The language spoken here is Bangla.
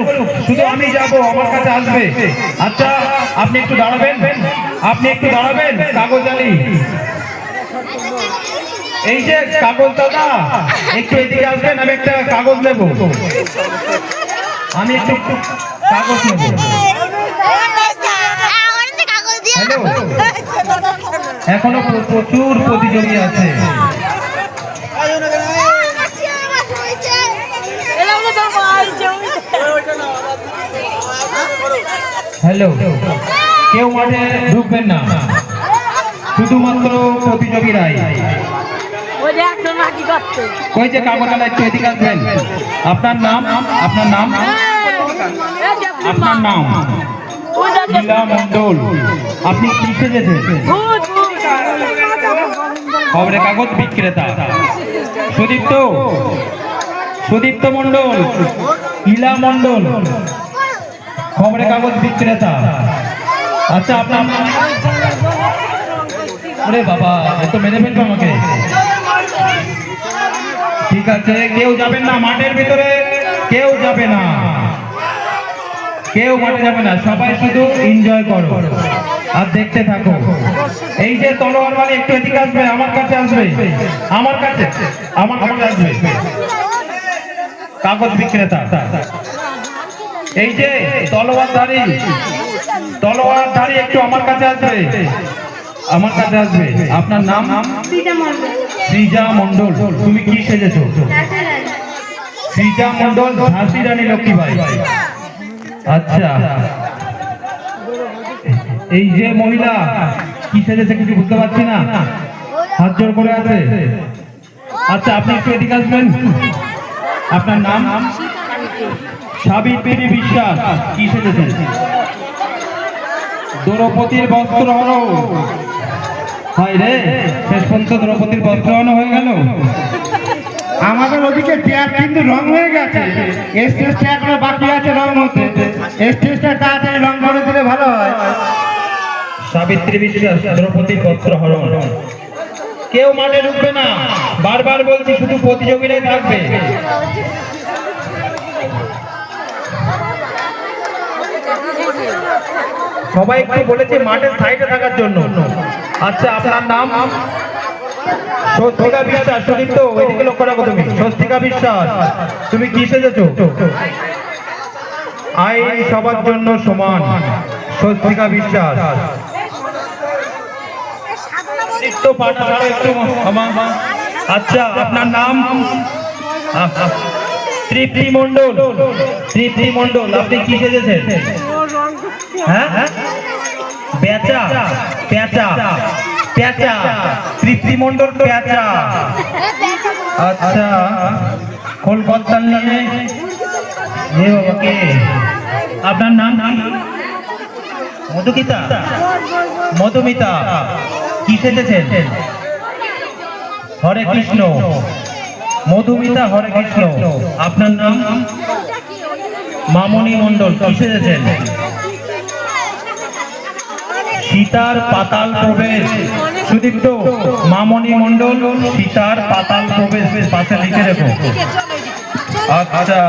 বলুক, শুধু আমি যাব, আমার কাছে আসবে। আচ্ছা আপনি একটু দাঁড়াবেন, আপনি একটু দাঁড়াবেন। কাগজ আলী, এই যে কাগজ দাদা একটু এদিকে আসবেন, আমি একটা কাগজ নেব, আমি একটু কাগজ নেব। হ্যালো, এখনো প্রচুর প্রতিযোগী আছে। হ্যালো, কেউ মাঠে ঢুকবেন না, শুধুমাত্র প্রতিযোগীরাই। ওই যে কাগজটা একটু এদিকে আসবেন। আপনার নাম, আপনার নাম, আপনার নাম লীলা মণ্ডল। আপনি কি সেজেছেন? খবরের কাগজ বিক্রেতা। সুদীপ্ত, সুদীপ্ত মণ্ডল, লীলা মণ্ডল, খবরের কাগজ বিক্রেতা। আচ্ছা আপনার, আরে বাবা এত মেরে ফেলবো আমাকে। ঠিক আছে, কেউ যাবেন না মাঠের ভিতরে, কেউ যাবে না, কেউ মাঠে যাবে না, সবাই শুধু এনজয় করো আর দেখতে থাকো। এই যে তলোয়ার বাড়ি একটু এদিকে আসবে, আমার কাছে আসবে, আমার কাছে, আমার কাছে আসবে। কাগজ বিক্রেতা, এই যে তলোয়ারধারী, তলোয়ারধারী একটু আমার কাছে আসবে, আমার কাছে আসবে। আপনার নাম? সৃজা মণ্ডল। তুমি কি সেজেছো? সৃজা মণ্ডল, ঝাঁসি রানী লক্ষ্মীবাই। আচ্ছা, এই যে মহিলা কি সেজেছে কিছু বুঝতে পারছি না, হাত জোর করে আছে। আচ্ছা আপনি একটু এদিকে আসবেন। আপনার নাম? সাবিত্রী বিশ্বাস। কি সেজেছেন? দ্রৌপদীর বস্ত্রহরণ। হয় রে, শেষ পর্যন্ত দ্রৌপদীর বস্ত্রহরণ হয়ে গেল। আমাদের ওদিকে চেয়ার কিন্তু রং হয়ে গেছে, স্টেজটা এখনো বাকি আছে রং হতে। স্টেজটা তাড়াতাড়ি রং করে দিলে ভালো হয়। সাবিত্রী বিশ্বাস, দ্রৌপদীর বস্ত্রহরণ। কেউ মাঠে ঢুকবে না, বারবার বলছি, শুধু প্রতিযোগীরাই থাকবে। সবাই একটু বলেছে মাঠের সাইডে থাকার জন্য। আচ্ছা আপনার নাম? স্বস্তিকা বিশ্বাস। সুদীপ্ত, ওইদিকে লক্ষ্য রাখো তুমি। স্বস্তিকা বিশ্বাস, তুমি কি সেজেছো? আইন সবার জন্য সমান, স্বস্তিকা বিশ্বাস। একটু পাঠা একটু। আচ্ছা আপনার নাম? তৃপ্তি মণ্ডল। তৃপ্তি মণ্ডল, আপনি কি সেজেছেন? হ্যাঁ, পেঁচা, পেঁচা, পেঁচা, তৃপ্তি মণ্ডল পেঁচা। আচ্ছা, কলকাতা নিয়ে ওকে। আপনার নাম? মধুমিতা। মধুমিতা, কি সেজেছেন? হরে কৃষ্ণ। মধুমিতা, হরে কৃষ্ণ। আপনার নাম? মামনি মণ্ডল। কি সেজেছেন? সীতার পাতাল প্রবেশ। সুদীপ্ত, মামনি মণ্ডল, সীতার পাতাল প্রবেশ পাশে লিখে রেখো। আচ্ছা।